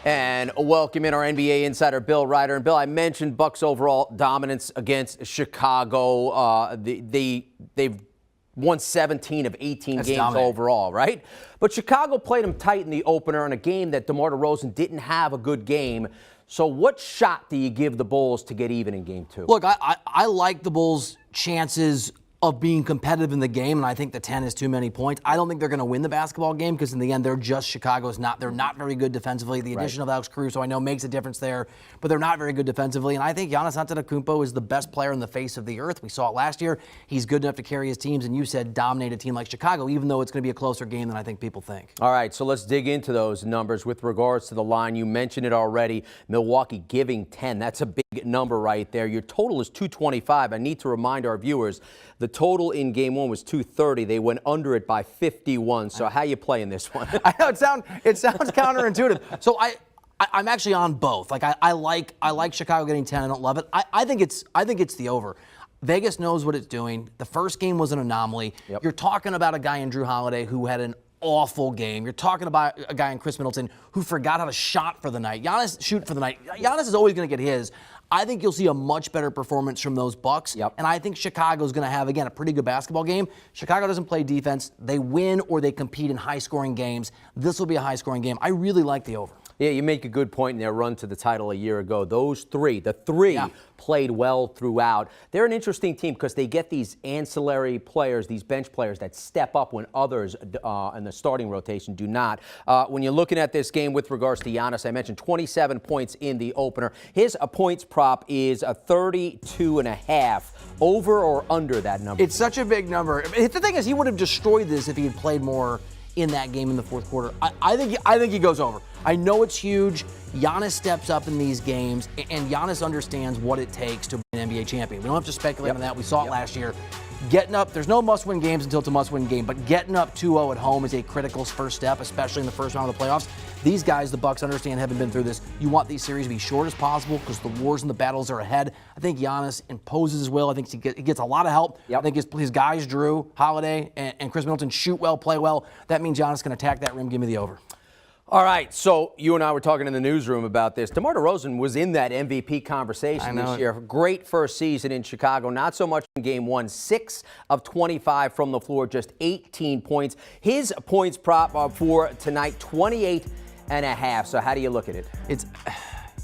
And welcome in our NBA insider, Bill Reiter. And Bill, I mentioned Bucks' overall dominance against Chicago. They've won 17 of 18 games overall, right? But Chicago played them tight in the opener in a game that DeMar DeRozan didn't have a good game. So what shot do you give the Bulls to get even in game two? Look, I like the Bulls' chances of being competitive in the game, and I think the 10 is too many points. I don't think they're going to win the basketball game because in the end, they're just Chicago's not. They're not very good defensively. The addition of Alex Caruso, I know, makes a difference there, but they're not very good defensively. And I think Giannis Antetokounmpo is the best player on the face of the earth. We saw it last year. He's good enough to carry his teams, and you said dominate a team like Chicago, even though it's going to be a closer game than I think people think. All right, so let's dig into those numbers with regards to the line. You mentioned it already. Milwaukee giving 10. That's a big number right there. Your total is 225. I need to remind our viewers, the total in game one was 230. They went under it by 51. So how you playing this one? I know it sounds counterintuitive. So I'm actually on both. Like I like Chicago getting 10. I don't love it. I think it's the over. Vegas knows what it's doing. The first game was an anomaly. Yep. You're talking about a guy in Drew Holiday who had an awful game. You're talking about a guy in Chris Middleton who forgot how to shot for the night. Shoot for the night. Giannis is always going to get his. I think you'll see a much better performance from those Bucks. Yep. And I think Chicago's going to have, again, a pretty good basketball game. Chicago doesn't play defense. They win or they compete in high-scoring games. This will be a high-scoring game. I really like the over. Yeah, you make a good point in their run to the title a year ago. Those three, the three, played well throughout. They're an interesting team because they get these ancillary players, these bench players that step up when others in the starting rotation do not. When you're looking at this game with regards to Giannis, I mentioned 27 points in the opener. His points prop is a 32.5. Over or under that number? It's such a big number. The thing is, he would have destroyed this if he had played more in that game in the fourth quarter. I think he goes over. I know it's huge. Giannis steps up in these games, and Giannis understands what it takes to be an NBA champion. We don't have to speculate on that. We saw it last year. Getting up, there's no must-win games until it's a must-win game, but getting up 2-0 at home is a critical first step, especially in the first round of the playoffs. These guys, the Bucks, understand, haven't been through this. You want these series to be short as possible because the wars and the battles are ahead. I think Giannis imposes his will. I think he gets a lot of help. I think his guys, Drew Holiday and Chris Middleton, shoot well, play well. That means Giannis can attack that rim. Give me the over. All right, so you and I were talking in the newsroom about this. DeMar DeRozan was in that MVP conversation this year. Great first season in Chicago. Not so much in game one. 6 of 25 from the floor, just 18 points. His points prop for tonight, 28.5. So how do you look at it?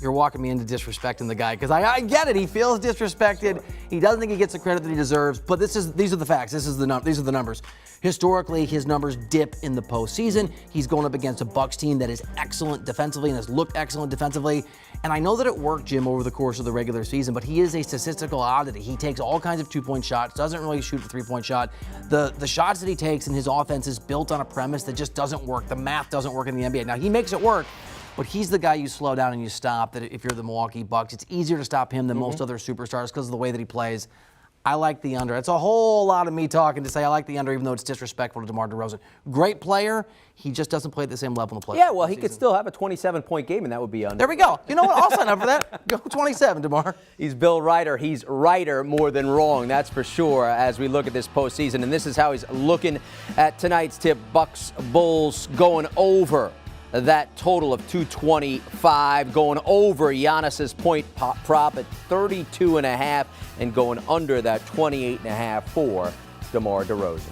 You're walking me into disrespecting the guy because I get it. He feels disrespected. Sure. He doesn't think he gets the credit that he deserves. But these are the facts. These are the numbers. Historically, his numbers dip in the postseason. He's going up against a Bucks team that is excellent defensively and has looked excellent defensively. And I know that it worked, Jim, over the course of the regular season, but he is a statistical oddity. He takes all kinds of two-point shots, doesn't really shoot a three-point shot. The shots that he takes in his offense is built on a premise that just doesn't work. The math doesn't work in the NBA. Now, he makes it work, but he's the guy you slow down and you stop. That if you're the Milwaukee Bucks, it's easier to stop him than most other superstars because of the way that he plays. I like the under. It's a whole lot of me talking to say I like the under, even though it's disrespectful to DeMar DeRozan. Great player. He just doesn't play at the same level in the playoffs. Yeah, well, he could still have a 27-point game, and that would be under. There we go. You know what? I'll sign up for that. Go 27, DeMar. He's Bill Reiter. He's Reiter more than wrong, that's for sure, as we look at this postseason. And this is how he's looking at tonight's tip. Bucks, Bulls going over that total of 225, going over Giannis's point prop at 32.5 and going under that 28.5 for DeMar DeRozan.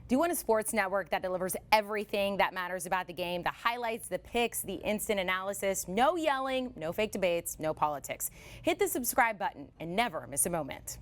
Do you want a sports network that delivers everything that matters about the game? The highlights, the picks, the instant analysis, no yelling, no fake debates, no politics. Hit the subscribe button and never miss a moment.